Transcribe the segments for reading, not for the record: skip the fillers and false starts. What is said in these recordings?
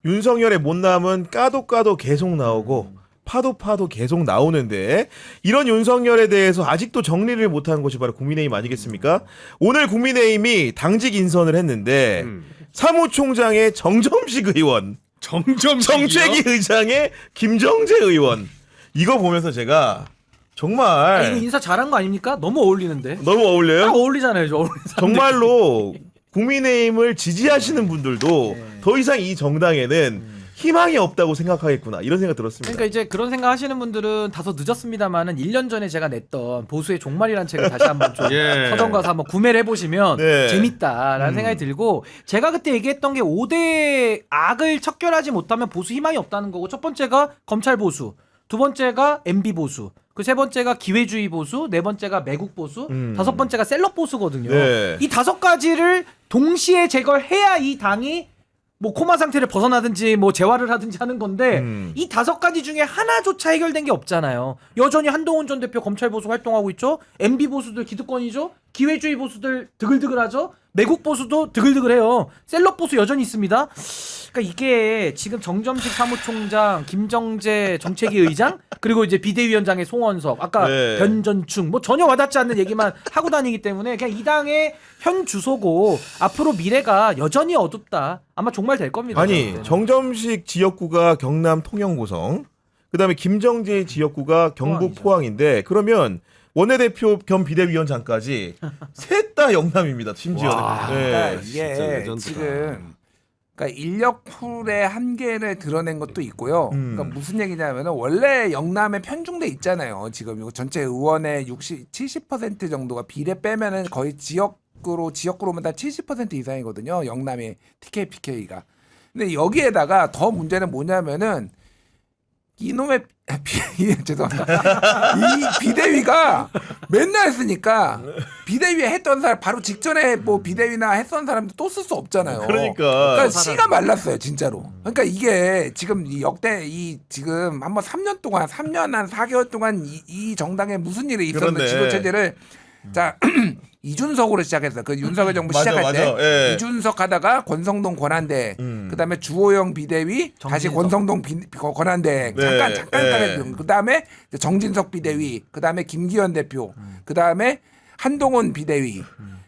윤석열의 못남은 까도 계속 나오고 파도 계속 나오는데 이런 윤석열에 대해서 아직도 정리를 못한 것이 바로 국민의힘 아니겠습니까? 오늘 국민의힘이 당직 인선을 했는데 사무총장의 정점식 의원, 정책위 의장의 김정재 의원 이거 보면서 제가 정말 이거 인사 잘한 거 아닙니까? 너무 어울리는데. 너무 어울려요? 딱 어울리잖아요, 저 어울리는 사람들. 정말로 국민의힘을 지지하시는 분들도 더 이상 이 정당에는 희망이 없다고 생각하겠구나 이런 생각 들었습니다. 그러니까 이제 그런 생각 하시는 분들은 다소 늦었습니다만은 1년 전에 제가 냈던 보수의 종말이라는 책을 다시 한번 좀 서점 가서 한번 구매를 해보시면 네. 재밌다라는 생각이 들고 제가 그때 얘기했던 게 5대 악을 척결하지 못하면 보수 희망이 없다는 거고 첫 번째가 검찰 보수, 두 번째가 MB 보수, 그 세 번째가 기회주의 보수, 네 번째가 매국 보수, 다섯 번째가 셀럽 보수거든요. 네. 이 다섯 가지를 동시에 제거해야 이 당이 뭐 코마 상태를 벗어나든지 뭐 재활을 하든지 하는 건데 이 다섯 가지 중에 하나조차 해결된 게 없잖아요. 여전히 한동훈 전 대표 검찰 보수 활동하고 있죠. MB 보수들 기득권이죠. 기회주의 보수들 드글드글하죠. 매국 보수도 드글드글해요. 셀럽 보수 여전히 있습니다. 그러니까 이게 지금 정점식 사무총장, 김정재 정책위 의장, 그리고 이제 비대위원장의 송원석, 아까 네. 변전충 뭐 전혀 와닿지 않는 얘기만 하고 다니기 때문에 그냥 이 당의 현 주소고 앞으로 미래가 여전히 어둡다. 아마 종말 될 겁니다. 아니 정점식 지역구가 경남 통영고성, 그다음에 김정재 지역구가 경북 포항인데 그러면 원내대표 겸 비대위원장까지 셋 다 영남입니다. 심지어는. 그러니까 네. 이게 지금 그러니까 인력 풀의 한계를 드러낸 것도 있고요. 그러니까 무슨 얘기냐면은 원래 영남에 편중돼 있잖아요. 지금 이거 전체 의원의 70% 정도가 비례 빼면은 거의 지역구로면 다 70% 이상이거든요. 영남의 TK/PK가. 근데 여기에다가 더 문제는 뭐냐면은 이놈의 죄송합니다. 이 비대위가 맨날 했으니까 비대위에 했던 사람 바로 직전에 뭐 비대위나 했던 사람도 또 쓸 수 없잖아요. 그러니까 씨가 말랐어요, 진짜로. 그러니까 이게 지금 이 역대 지금 한번 3년 한 4개월 동안 이 정당에 무슨 일이 있었는지 그렇네. 지도 체제를 자 이준석으로 시작했어. 그 윤석열 정부 시작할 때 예. 이준석 하다가 권성동 권한대, 그다음에 주호영 비대위, 다시 권성동 권한대 네. 잠깐 했죠. 그다음에 정진석 비대위, 그다음에 김기현 대표, 그다음에 한동훈 비대위,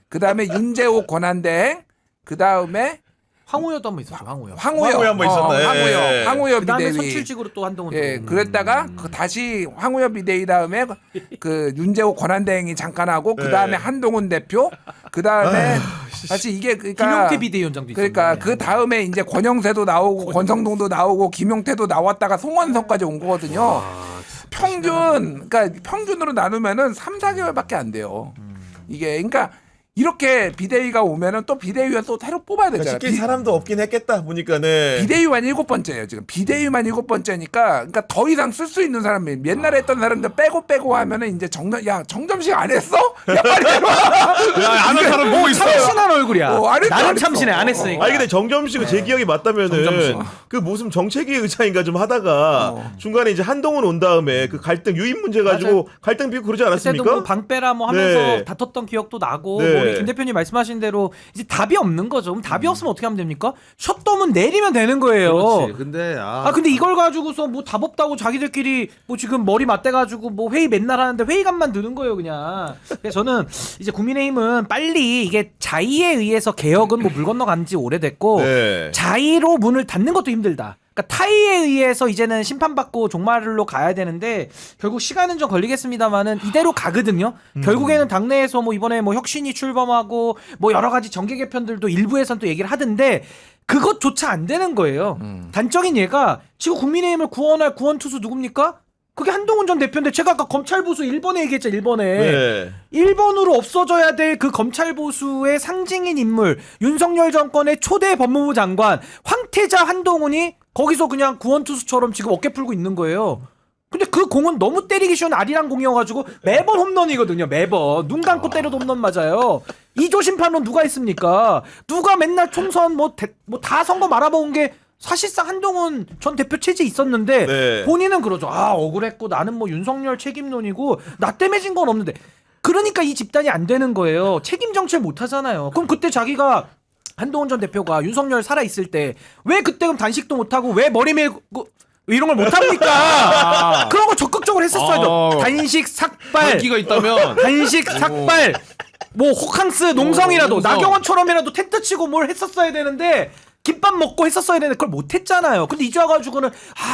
그다음에 윤재옥 권한대행, 그다음에 황우여도 한번 있었죠. 황우여. 황우여 한번 있었나? 황우여 그다음에 비대위. 선출직으로 또 한동훈. 그랬다가 다시 황우여 비대위 다음에 그 윤재호 권한대행이 잠깐 하고 그 다음에 한동훈 대표, 그 다음에 다시 이게 그러니까 김용태 비대위원장도 있었는데. 그러니까 그 다음에 이제 권영세도 나오고 권성동도 나오고 김용태도 나왔다가 송원석까지 온 거거든요. 그러니까 평균으로 나누면은 3-4개월밖에 안 돼요. 이게 그러니까. 이렇게 비대위가 오면은 또 비대위원 또 새로 뽑아야 되잖아요. 시킬 사람도 없긴 했겠다 보니까는. 비대위만 7번째예요. 지금 비대위만 7번째니까 그러니까 더 이상 쓸 수 있는 사람이 옛날에 했던 사람들 빼고 하면은 이제 정점식 안 했어? 야 빨리 해봐. 아는 사람 뭐 있어? 참신한 얼굴이야. 안 했어, 나는 안 했어. 참신해 안 했으니까. 아니 근데 정점식은 제 기억이 맞다면은 그 무슨 정책위 의장인가 좀 하다가 중간에 이제 한동훈 온 다음에 그 갈등 유인 문제 가지고 갈등 피고 그러지 그때도 않았습니까? 뭐 방빼라 뭐 하면서 네. 다퉜던 기억도 나고 네. 뭐 우리 김 대표님 말씀하신 대로 이제 답이 없는 거죠. 그럼 답이 없으면 어떻게 하면 됩니까? 셧다운 내리면 되는 거예요. 그렇지. 근데 근데 이걸 가지고서 뭐 답 없다고 자기들끼리 뭐 지금 머리 맞대가지고 뭐 회의 맨날 하는데 회의감만 드는 거예요 그냥. 그래서 저는 이제 국민의힘은 빨리 이게 자의에 의해서 개혁은 뭐 물 건너간 지 오래됐고 네. 자의로 문을 닫는 것도 힘들다. 그러니까 타의에 의해서 이제는 심판받고 종말로 가야 되는데 결국 시간은 좀 걸리겠습니다만은 이대로 가거든요. 결국에는 당내에서 뭐 이번에 뭐 혁신이 출범하고 뭐 여러 가지 정계 개편들도 일부에선 또 얘기를 하던데 그것조차 안 되는 거예요. 단적인 예가 지금 국민의힘을 구원할 구원투수 누굽니까? 그게 한동훈 전 대표인데 제가 아까 검찰 보수 1번에 얘기했죠. 1번에. 네. 1번으로 없어져야 될 그 검찰 보수의 상징인 인물 윤석열 정권의 초대 법무부 장관 황태자 한동훈이 거기서 그냥 구원투수처럼 지금 어깨 풀고 있는 거예요. 근데 그 공은 너무 때리기 쉬운 아리랑 공이어가지고 매번 홈런이거든요. 매번 눈 감고 때려도 홈런 맞아요. 이조 심판론 누가 했습니까? 누가 맨날 총선 뭐 다 선거 말아먹은 게 사실상 한동훈 전 대표 체제 있었는데 네. 본인은 그러죠. 억울했고 나는 뭐 윤석열 책임론이고 나 때문에 진 건 없는데 그러니까 이 집단이 안 되는 거예요. 책임 정치를 못 하잖아요. 그럼 그때 자기가 한동훈 전 대표가 윤석열 살아 있을 때 왜 그때 그럼 단식도 못 하고 왜 머리 밀고 이런 걸 못 합니까? 그런 거 적극적으로 했었어야죠. 단식 삭발, 기가 있다면 단식 삭발, 뭐 호캉스 농성이라도 농성. 나경원처럼이라도 텐트 치고 뭘 했었어야 되는데. 김밥 먹고 했었어야 되는데 그걸 못했잖아요. 근데 이제 와가지고는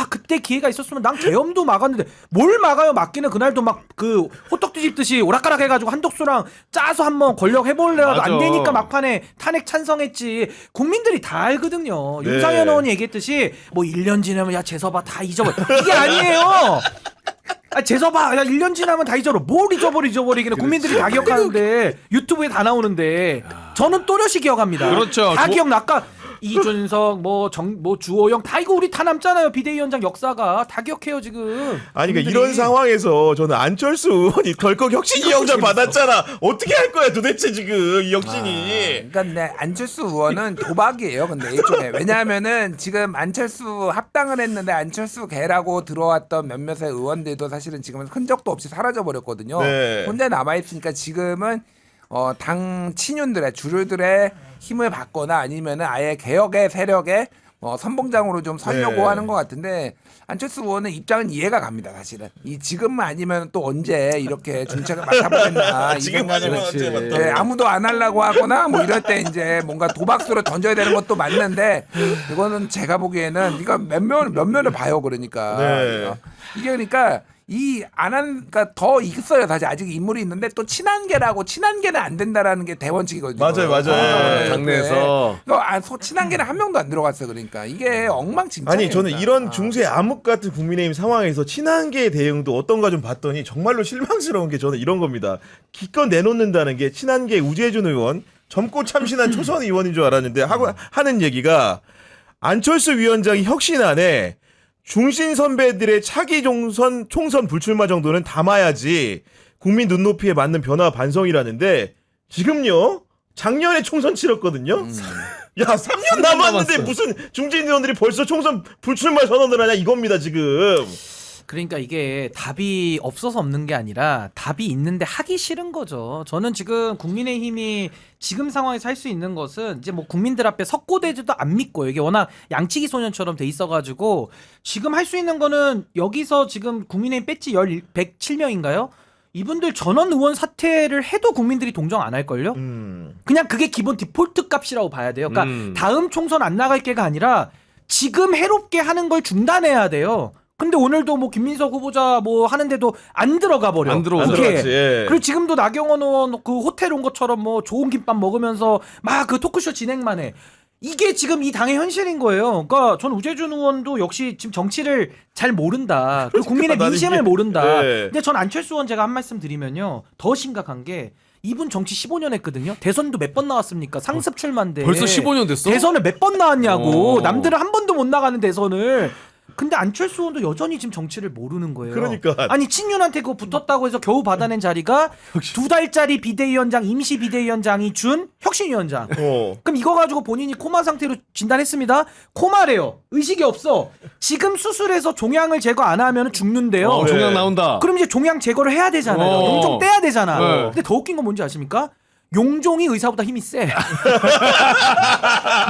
그때 기회가 있었으면 난 계엄도 막았는데 뭘 막아요. 막기는 그날도 막 그 호떡 뒤집듯이 오락가락 해가지고 한독수랑 짜서 한번 권력 해볼래라도 안 맞아. 되니까 막판에 탄핵 찬성했지. 국민들이 다 알거든요. 네. 윤상현 의원이 얘기했듯이 뭐 1년 지나면 야 재서봐 다 잊어버려. 이게 아니에요. 재서봐 야 1년 지나면 다 잊어버려. 뭘 잊어버리기는 국민들이 다 기억하는데 유튜브에 다 나오는데 저는 또렷이 기억합니다. 그렇죠. 다 기억나. 아까 이준석 뭐 주호영 다 이거 우리 다 남잖아요. 비대위원장 역사가 다 기억해요 지금. 아니 그러니까 분들이. 이런 상황에서 저는 안철수 의원이 덜컥 혁신위원장 받았잖아. 어떻게 할 거야 도대체 지금 이 혁신이. 그러니까 네, 안철수 의원은 도박이에요. 근데 일종의 왜냐하면은 지금 안철수 합당을 했는데 안철수 개라고 들어왔던 몇몇의 의원들도 사실은 지금은 흔적도 없이 사라져 버렸거든요. 네. 혼자 남아 있으니까 지금은 당 친윤들의 주류들의 힘을 받거나 아니면은 아예 개혁의 세력의 선봉장으로 좀 서려고 네. 하는 것 같은데 안철수 의원은 입장은 이해가 갑니다. 사실은 이 지금 아니면 또 언제 이렇게 정책을 맡아보겠나 이 지금 생각은 아니면 언제 맡아. 네, 아무도 안 하려고 하거나 뭐 이럴 때 이제 뭔가 도박수로 던져야 되는 것도 맞는데 이거는 제가 보기에는 이거 면면을 봐요. 그러니까 네. 이게 그러니까 그러니까 더 있어요. 사실 아직 인물이 있는데 또 친한계라고 친한계는 안 된다라는 게 대원칙이거든요. 맞아요. 네. 당내에서. 친한계는 한 명도 안 들어갔어요. 그러니까 이게 엉망진창. 아니 저는 이런 중세 암흑 같은 국민의힘 상황에서 친한계 대응도 어떤가 좀 봤더니 정말로 실망스러운 게 저는 이런 겁니다. 기껏 내놓는다는 게 친한계 우재준 의원 젊고 참신한 초선 의원인 줄 알았는데 하는 얘기가 안철수 위원장이 혁신안에 중신 선배들의 차기 총선 불출마 정도는 담아야지 국민 눈높이에 맞는 변화 반성이라는데 지금요 작년에 총선 치렀거든요. 야 3년 남았는데 남았어. 무슨 중진 의원들이 벌써 총선 불출마 선언을 하냐 이겁니다 지금. 그러니까 이게 답이 없어서 없는 게 아니라 답이 있는데 하기 싫은 거죠. 저는 지금 국민의힘이 지금 상황에서 할 수 있는 것은 이제 뭐 국민들 앞에 석고대지도 안 믿고요. 이게 워낙 양치기 소년처럼 돼 있어가지고 지금 할 수 있는 거는 여기서 지금 국민의힘 배지 107명인가요? 이분들 전원 의원 사퇴를 해도 국민들이 동정 안 할걸요? 그냥 그게 기본 디폴트 값이라고 봐야 돼요. 그러니까 다음 총선 안 나갈 게가 아니라 지금 해롭게 하는 걸 중단해야 돼요. 근데 오늘도 뭐 김민석 후보자 뭐 하는데도 안 들어가 버려. 안 들어오죠. 국회에. 들어갔지, 예. 그리고 지금도 나경원 의원 그 호텔 온 것처럼 뭐 좋은 김밥 먹으면서 막 그 토크쇼 진행만 해. 이게 지금 이 당의 현실인 거예요. 그러니까 저는 우재준 의원도 역시 지금 정치를 잘 모른다. 그리고 국민의 나는 민심을 이게- 모른다. 네. 근데 전 안철수 의원 제가 한 말씀 드리면요. 더 심각한 게 이분 정치 15년 했거든요. 대선도 몇 번 나왔습니까? 상습 출마인데. 벌써 15년 됐어? 대선을 몇 번 나왔냐고. 어. 남들은 한 번도 못 나가는 대선을. 근데 안철수 의원도 여전히 지금 정치를 모르는 거예요. 그러니까. 아니 친윤한테 그거 붙었다고 해서 겨우 받아낸 자리가 2달짜리 비대위원장 임시 비대위원장이 준 혁신위원장. 그럼 이거 가지고 본인이 코마 상태로 진단했습니다. 코마래요. 의식이 없어. 지금 수술해서 종양을 제거 안 하면 죽는데요. 종양 나온다. 그럼 이제 종양 제거를 해야 되잖아요. 어. 용종 떼야 되잖아. 네. 근데 더 웃긴 건 뭔지 아십니까? 용종이 의사보다 힘이 세.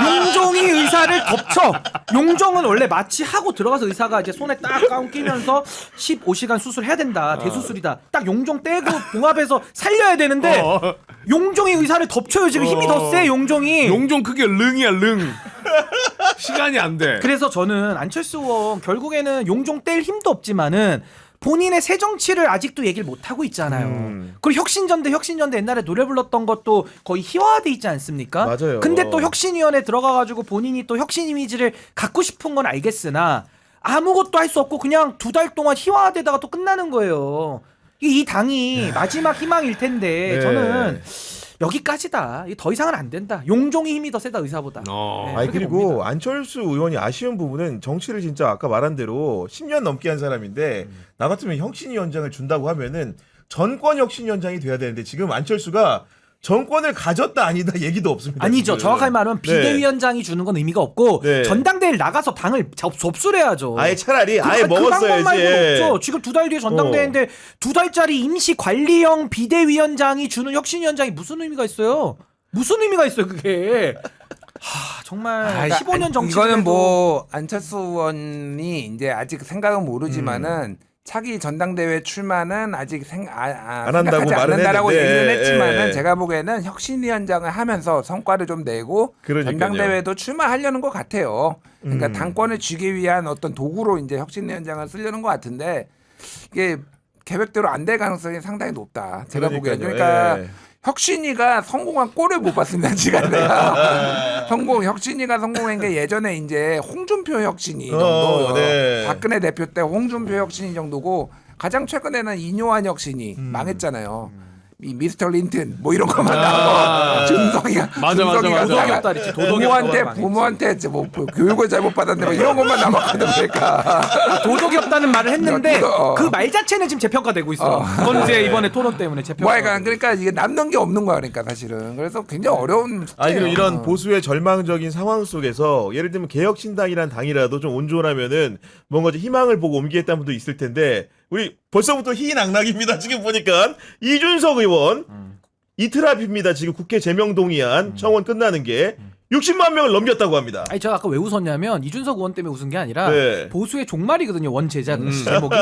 용종이 의사를 덮쳐. 용종은 원래 마취하고 들어가서 의사가 이제 손에 딱 가운 끼면서 15시간 수술해야 된다. 대수술이다. 딱 용종 떼고 봉합해서 살려야 되는데 용종이 의사를 덮쳐요. 지금 힘이 더 세. 용종이. 용종 크게 릉이야 릉. 시간이 안 돼. 그래서 저는 안철수 의원 결국에는 용종 뗄 힘도 없지만은 본인의 새 정치를 아직도 얘기를 못 하고 있잖아요. 그리고 혁신전대 옛날에 노래 불렀던 것도 거의 희화화돼 있지 않습니까? 맞아요. 근데 또 혁신위원회 들어가가지고 본인이 또 혁신 이미지를 갖고 싶은 건 알겠으나 아무것도 할 수 없고 그냥 2달 동안 희화화되다가 또 끝나는 거예요. 이 당이 마지막 희망일 텐데 네. 저는 여기까지다. 더 이상은 안 된다. 용종이 힘이 더 세다 의사보다. 네, 아니 그렇게 그리고 봅니다. 안철수 의원이 아쉬운 부분은 정치를 진짜 아까 말한 대로 10년 넘게 한 사람인데 나 같으면 혁신위원장을 준다고 하면은 전권 혁신위원장이 돼야 되는데 지금 안철수가 정권을 가졌다 아니다 얘기도 없습니다. 아니죠. 지금. 정확하게 말하면 네. 비대위원장이 주는 건 의미가 없고 네. 전당대회를 나가서 당을 접수해야죠. 아예 차라리 아예 그 방법 먹었어야지. 말고는 없죠. 지금 2달 뒤에 전당대회인데 2달짜리 임시 관리형 비대위원장이 주는 혁신위원장이 무슨 의미가 있어요? 무슨 의미가 있어요 그게? 정말 15년 정치 이거는 뭐 안철수 의원이 이제 아직 생각은 모르지만은 차기 전당대회 출마는 아직 안 한다고 생각하지 말은 않는다라고 했는데, 얘기는 했지만은 예. 제가 보기에는 혁신위원장을 하면서 성과를 좀 내고 그러니까요. 전당대회도 출마하려는 것 같아요. 그러니까 당권을 쥐기 위한 어떤 도구로 이제 혁신위원장을 쓰려는 것 같은데 이게 계획대로 안 될 가능성이 상당히 높다. 제가 보기에는 그러니까. 예. 혁신이가 성공한 꼴을 못 봤습니다. 지금 혁신이가 성공한 게 예전에 이제 홍준표 혁신이 정도, 네. 박근혜 대표 때 홍준표 혁신이 정도고 가장 최근에는 이뇨한 혁신이 망했잖아요. 이 미스터 린튼 뭐 이런 것만 나고 준석이가 맞아. 도덕이 없다 그랬지. 도덕이 없다. 부모한테 뭐 교육을 잘못 받았는데 뭐 이런 것만 남았거든. 그러니까 도덕이 없다는 말을 했는데 도덕, 그 말 자체는 지금 재평가되고 있어. 그건 이제 이번에 토론 때문에 재평가. 그러니까 이게 남는 게 없는 거야. 그러니까 사실은 그래서 굉장히 어려운 아니 그리고 숙제예요. 이런 보수의 절망적인 상황 속에서 예를 들면 개혁신당이란 당이라도 좀 온전하면은 뭔가 좀 희망을 보고 옮기겠다는 분도 있을 텐데 우리 벌써부터 희낙낙입니다. 지금 보니까 이준석 의원 이틀 앞입니다. 지금 국회 제명동의안 청원 끝나는 게 60만 명을 넘겼다고 합니다. 아니 제가 아까 왜 웃었냐면 이준석 의원 때문에 웃은 게 아니라 네. 보수의 종말이거든요. 원 제목이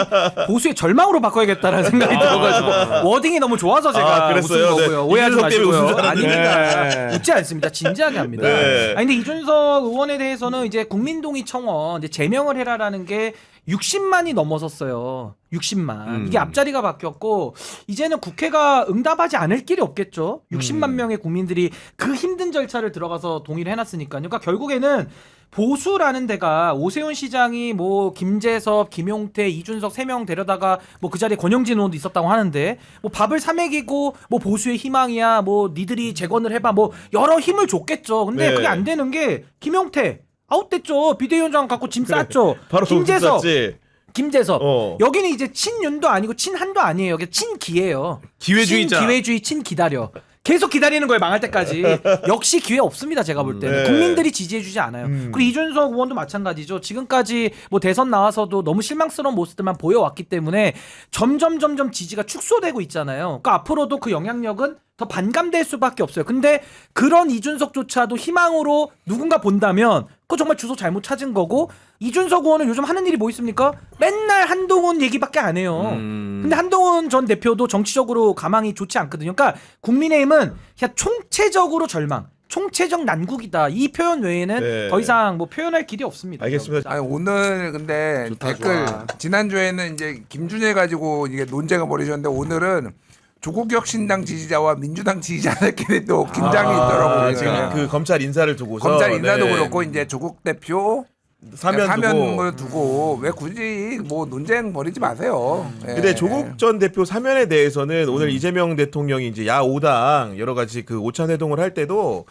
보수의 절망으로 바꿔야겠다라는 생각이 들어가지고 워딩이 너무 좋아서 제가 그랬어요? 웃은 네. 거고요. 오해하지 이준석 때문에 웃은 마시고요. 줄 알았는데. 아니 웃지 않습니다. 진지하게 합니다. 네. 아니 근데 이준석 의원에 대해서는 이제 국민동의 청원 이제 제명을 해라라는 게 60만이 넘어섰어요. 60만. 이게 앞자리가 바뀌었고 이제는 국회가 응답하지 않을 길이 없겠죠. 60만 명의 국민들이 그 힘든 절차를 들어가서 동의를 해놨으니까요. 그러니까 결국에는 보수라는 데가 오세훈 시장이 뭐 김재섭, 김용태, 이준석 3명 데려다가 뭐 그 자리에 권영진 의원도 있었다고 하는데 뭐 밥을 사먹이고 뭐 보수의 희망이야 뭐 니들이 재건을 해봐 뭐 여러 힘을 줬겠죠. 근데 네. 그게 안 되는 게 김용태 아웃됐죠. 비대위원장 갖고 짐 쌌죠. 바로 김재섭 지 김재섭 어. 여기는 이제 친윤도 아니고 친한도 아니에요. 여기 친기예요. 기회주의자. 기회주의 친기다려. 계속 기다리는 거예요. 망할 때까지. 역시 기회 없습니다. 제가 볼 때는. 네. 국민들이 지지해주지 않아요. 그리고 이준석 의원도 마찬가지죠. 지금까지 뭐 대선 나와서도 너무 실망스러운 모습들만 보여왔기 때문에 점점 지지가 축소되고 있잖아요. 그러니까 앞으로도 그 영향력은 더 반감될 수밖에 없어요. 근데 그런 이준석조차도 희망으로 누군가 본다면 그거 정말 주소 잘못 찾은 거고 이준석 의원은 요즘 하는 일이 뭐 있습니까? 맨날 한동훈 얘기밖에 안 해요. 근데 한동훈 전 대표도 정치적으로 가망이 좋지 않거든요. 그러니까 국민의힘은 그냥 총체적으로 절망, 총체적 난국이다. 이 표현 외에는 네. 더 이상 뭐 표현할 길이 없습니다. 알겠습니다. 아니 오늘 근데 댓글 지난주에는 이제 김준일 가지고 이게 논쟁을 벌이셨는데 오늘은 조국혁신당 지지자와 민주당 지지자들끼리 또 긴장이 있더라고요. 지금 그 검찰 인사를 두고서 검찰 인사도 네. 그렇고 이제 조국 대표 사면을 두고 왜 굳이 뭐 논쟁 벌이지 마세요. 근데 예. 조국 전 대표 사면에 대해서는 오늘 이재명 대통령이 이제 야5당 여러 가지 그 오찬 회동을 할 때도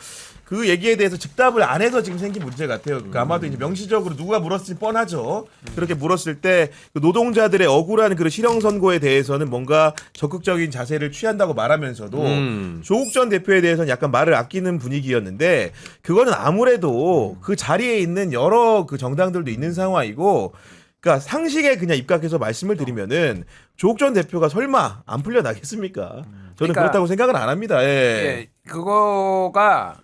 그 얘기에 대해서 즉답을 안 해서 지금 생긴 문제 같아요. 그러니까 아마도 이제 명시적으로 누가 물었을지 뻔하죠. 그렇게 물었을 때 그 노동자들의 억울한 그 실형 선고에 대해서는 뭔가 적극적인 자세를 취한다고 말하면서도 조국 전 대표에 대해서는 약간 말을 아끼는 분위기였는데 그거는 아무래도 그 자리에 있는 여러 그 정당들도 있는 상황이고 그러니까 상식에 그냥 입각해서 말씀을 드리면은 조국 전 대표가 설마 안 풀려나겠습니까? 저는 그러니까 그렇다고 생각은 안 합니다. 예. 예, 그거가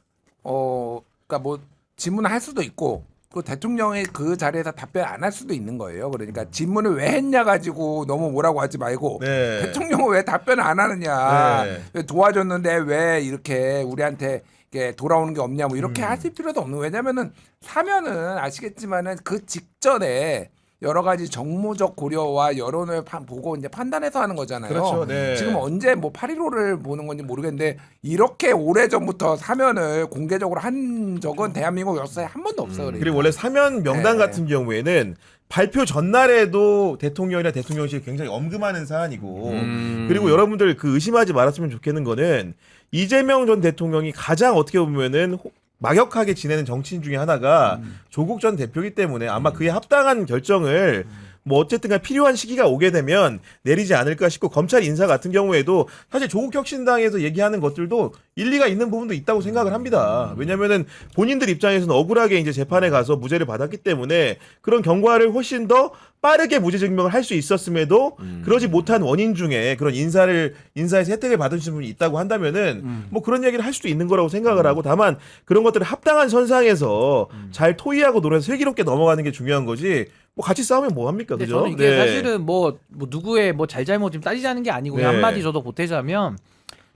그러니까 뭐 질문을 할 수도 있고 그 대통령이 그 자리에서 답변 안 할 수도 있는 거예요. 그러니까 질문을 왜 했냐 가지고 너무 뭐라고 하지 말고 네. 대통령은 왜 답변을 안 하느냐, 네. 왜 도와줬는데 왜 이렇게 우리한테 이렇게 돌아오는 게 없냐, 뭐 이렇게 하실 필요도 없는. 왜냐면은 사면은 아시겠지만은 그 직전에 여러 가지 정무적 고려와 여론을 보고 이제 판단해서 하는 거잖아요. 그렇죠. 네. 지금 언제 뭐 8.15를 보는 건지 모르겠는데 이렇게 오래 전부터 사면을 공개적으로 한 적은 대한민국 역사에 한 번도 없어요. 그러니까. 그리고 원래 사면 명단 네. 같은 경우에는 발표 전날에도 대통령이나 대통령실이 굉장히 엄금하는 사안이고 그리고 여러분들 그 의심하지 말았으면 좋겠는 거는 이재명 전 대통령이 가장 어떻게 보면은 막역하게 지내는 정치인 중에 하나가 조국 전 대표이기 때문에 아마 그에 합당한 결정을 뭐 어쨌든 간 필요한 시기가 오게 되면 내리지 않을까 싶고 검찰 인사 같은 경우에도 사실 조국 혁신당에서 얘기하는 것들도 일리가 있는 부분도 있다고 생각을 합니다. 왜냐면은 본인들 입장에서는 억울하게 이제 재판에 가서 무죄를 받았기 때문에 그런 경과를 훨씬 더 빠르게 무죄 증명을 할 수 있었음에도 그러지 못한 원인 중에 그런 인사에서 혜택을 받으신 분이 있다고 한다면은 뭐 그런 얘기를 할 수도 있는 거라고 생각을 하고 다만 그런 것들을 합당한 선상에서 잘 토의하고 노려서 슬기롭게 넘어가는 게 중요한 거지 뭐 같이 싸우면 뭐 합니까 근데 그죠? 저는 이게 사실은 뭐 누구의 뭐 잘잘못 좀 따지자는 게 아니고 네. 한마디 저도 보태자면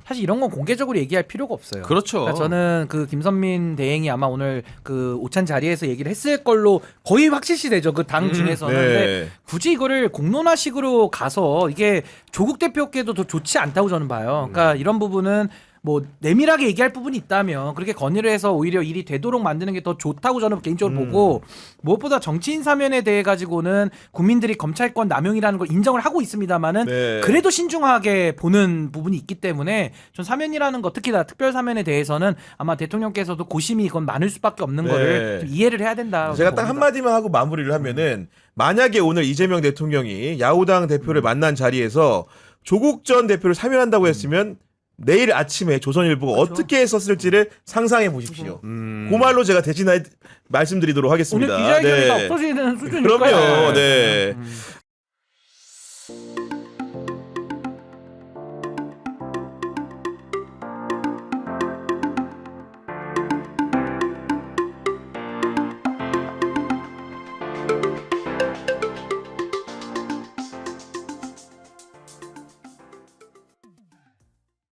사실 이런 건 공개적으로 얘기할 필요가 없어요. 그렇죠. 그러니까 저는 그 김선민 대행이 아마 오늘 그 오찬 자리에서 얘기를 했을 걸로 거의 확실시 되죠. 그 당 중에서는. 네. 근데 굳이 이거를 공론화식으로 가서 이게 조국 대표께도 더 좋지 않다고 저는 봐요. 그러니까 이런 부분은 뭐 내밀하게 얘기할 부분이 있다면 그렇게 건의를 해서 오히려 일이 되도록 만드는 게 더 좋다고 저는 개인적으로 보고 무엇보다 정치인 사면에 대해 가지고는 국민들이 검찰권 남용이라는 걸 인정을 하고 있습니다만은 네. 그래도 신중하게 보는 부분이 있기 때문에 전 사면이라는 거 특히 나 특별 사면에 대해서는 아마 대통령께서도 고심이 이건 많을 수밖에 없는 네. 거를 좀 이해를 해야 된다. 제가 딱 한마디만 하고 마무리를 하면은 만약에 오늘 이재명 대통령이 야후당 대표를 만난 자리에서 조국 전 대표를 사면한다고 했으면 내일 아침에 조선일보가 그렇죠. 어떻게 썼을지를 상상해 보십시오. 그 말로 제가 대신해 말씀드리도록 오늘 하겠습니다. 기자회견이 다 네. 없어지는 수준이니까요. 그럼요. 네.